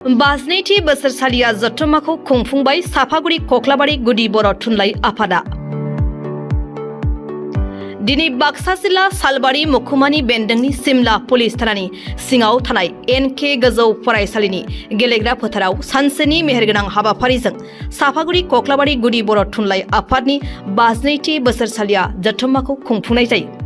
बाजनैथि बोसोरसालिया जथुम्माखौ खुंफुंबाय साफागुरि कख्लाबारि गुदि बर' थुनलाइ आफादा। दिनै बाक्सा जिल्ला सालबारि मखुमानि बेन्दोंनि सिमला पुलिस थानानि सिङाव थानाय NK गोजौ फरायसालिनि गेलेग्रा फोथाराव सानसेनि मेहेरगोनां हाबाफारिजों साफागुरि कख्लाबारि गुदि बर' थुनलाइ आफादनि बाजनैथि बोसोरसालिया जथुम्माखौ खुंफुंनाय जायो।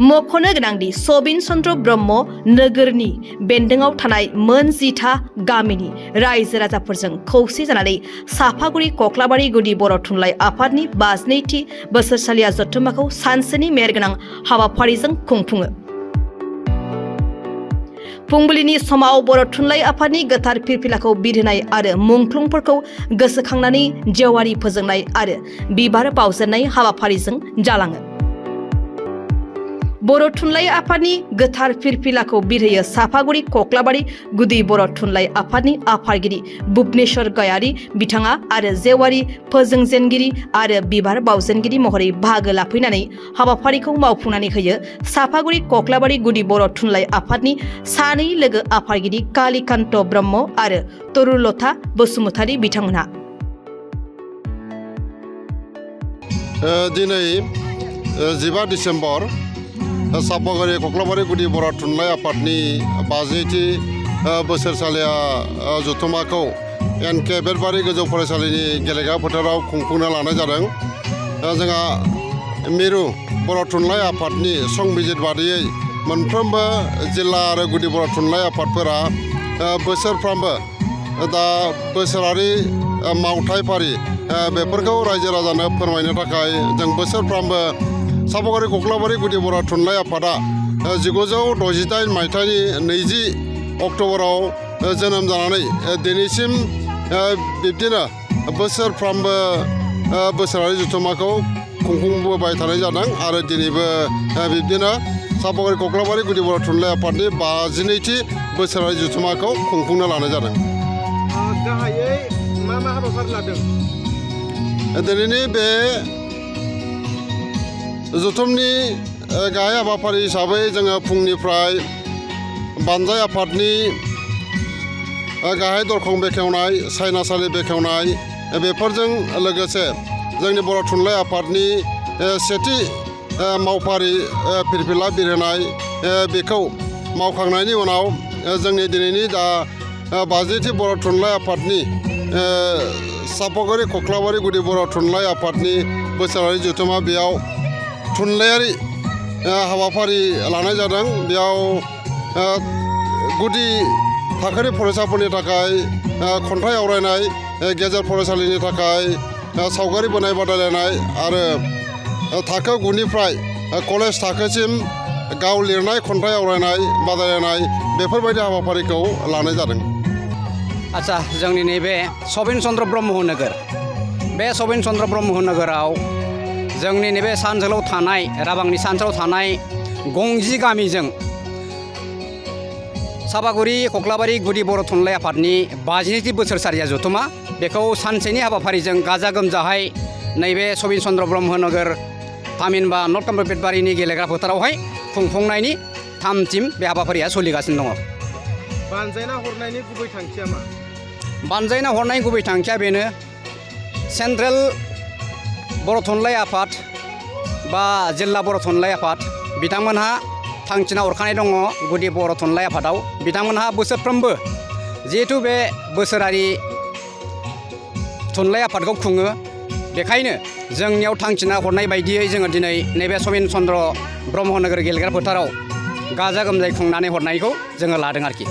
मख'नो गोनांदि सबिन चन्द्र ब्रह्म नोगोरनि बेन्दोंआव थानाय मोन 10था गामिनि रायजो राजाफोरजों खौसे जानानै साफागुरि कख्लाबारि गुदि बर' थुनलाइ आफादनि बाजनैथि बोसोरसालिया जथुम्माखौ सानसेनि मेहेरगोनां हाबाफारिजों खुंफुङो। फुंबिलिनि समाव बर' थुनलाइ आफादनि गोथार फिरफिलाखौ बिरहोनाय आरो मुंख्लंफोरखौ गोसोखांनानै जेवारि फोजोंनाय आरो बिबार बावजेननाय हाबाफारिजों जालाङो। बर' थुनलाइ आफादनि गोथार फिरफिलाखौ बिरहोयो साफागुरि कख्लाबारि गुदि बर' थुनलाइ आफादनि आफादगिरि भुबनेश्वर गयारी बिथाङा आरो जेवारि फोजोंजेनगिरि आरो बिबार बावजेनगिरि महरै बाहागो लाफैनानै हाबाफारिखौ मावफुंनानै होयो साफागुरि कख्लाबारि गुदि बर' थुनलाइ आफादनि सानै लोगो आफादगिरि कालीकान्त ब्रह्म आरो तरुलता बसुमतारी बिथांमोनहा। दिनै 15 डिसेम्बर साफागुरि कख्लाबारि गुदि बर' थुनलाइ आफादनि बाजनैथि बोसोरसालिया जथुम्माखौ NK बेदबारि गोजौ फरायसालिनि गेलेग्रा फोथाराव खुंफुंनो लानाय जादों। जोंहा मिरु बर' थुनलाइ आफादनि संबिजिर बादियै मोनफ्रोमबो जिल्ला आरो गुदि बर' थुनलाइ आफादफोरा बोसोरफ्रामबो दा बोसोरारि मावथायफारि बेफोरखौ रायजो राजानो फोरमायनो थाखाय जों बोसोरफ्रामबो साफागुरि कख्लाबारि गुदि बर' थुनलाइ आफादा 1968 मायथाइनि 20 अक्ट'बराव जोनोम जानानै दिनैसिम बिब्दिनो बोसोरफ्रामबो बोसोरारि जथुम्माखौ खुंफुंबोबाय थानाय जादों आरो दिनैबो बिब्दिनो साफागुरि कख्लाबारि गुदि बर' थुनलाइ आफादनि बाजनैथि बोसोरारि जथुम्माखौ खुंफुंनो लानाय जादों। गाहायै मा हाबाफारि लादों? दिनैनि बे जथुमनि गाहाय हाबाफारि हिसाबै जोङो फुंनिफ्राय बानजाय आफादनि गाहाय दरखं बेखेवनाय सायनासालि बेखेवनाय बेफोरजों लोगोसे जोंनि बर' थुनलाइ आफादनि सेथि मावफारि फिरफिला बिरहोनाय बेखौ मावखांनायनि उनाव जोंनि दिनैनि दा बाजनैथि बर' थुनलाइ आफादनि साफागुरि कख्लाबारि गुदि बर' थुनलाइ आफादनि बोसोरारि जथुम्मा बेयाव थुनलाइयारि हाबाफारि लानाय जादों। बेयाव गुदि थाखोनि फरायसाफोरनि थाखाय खन्थाइ आवरायनाय, गेजेर फरायसालिनि थाखाय सावगारि बोनाय बादायलायनाय आरो थाखो 9निफ्राय कलेज थाखोसिम गाव लिरनाय खन्थाइ आवरायनाय बादायलायनाय बेफोरबायदि हाबाफारिखौ लानाय जादों। आच्छा, जोंनि नैबे सबिन चन्द्र ब्रह्म नोगोर, बे सबिन चन्द्र ब्रह्म नोगोराव जोंनि नैबे सानजोलाव थानाय राबांनि सानजोलाव थानाय 50 गामिजों साफागुरि कख्लाबारि गुदि बर' थुनलाइ आफादनि बाजनैथि बोसोरसालिया जथुम्मा बेखौ सानसेनि हाबाफारिजों गाजा गोमजाहाय नैबे सबिन चन्द्र ब्रह्म नोगोर थामहिनबा नर्थ कामरुप बेदबारिनि गेलेग्रा फोथारावहाय खुंफुंनायनि थामथिम बे हाबाफारिया सोलिगासिनो दङ। बानजायना हरनायनि गुबै थांखिया मा? बानजायना हरनायनि गुबै थांखिया बेनो, सेन्ट्रेल बर' थुनलाइ आफाद बा जिल्ला बर' थुनलाइ आफाद बिथांमोनहा थांखिना हरखानाय दङ गुदि बर' थुनलाइ आफादाव। बिथांमोनहा बोसोरफ्रोमबो जिहेथु बे बोसोरारि थुनलाइ आफादखौ खुङो, बेखायनो जोंनियाव थांखिना हरनाय बायदियै जोङो दिनै नैबे सबिन चन्द्र ब्रह्म नोगोर गेलेग्रा फोथाराव गाजा गोमजायै खुंनानै हरनायखौ जोङो लादों आरोखि।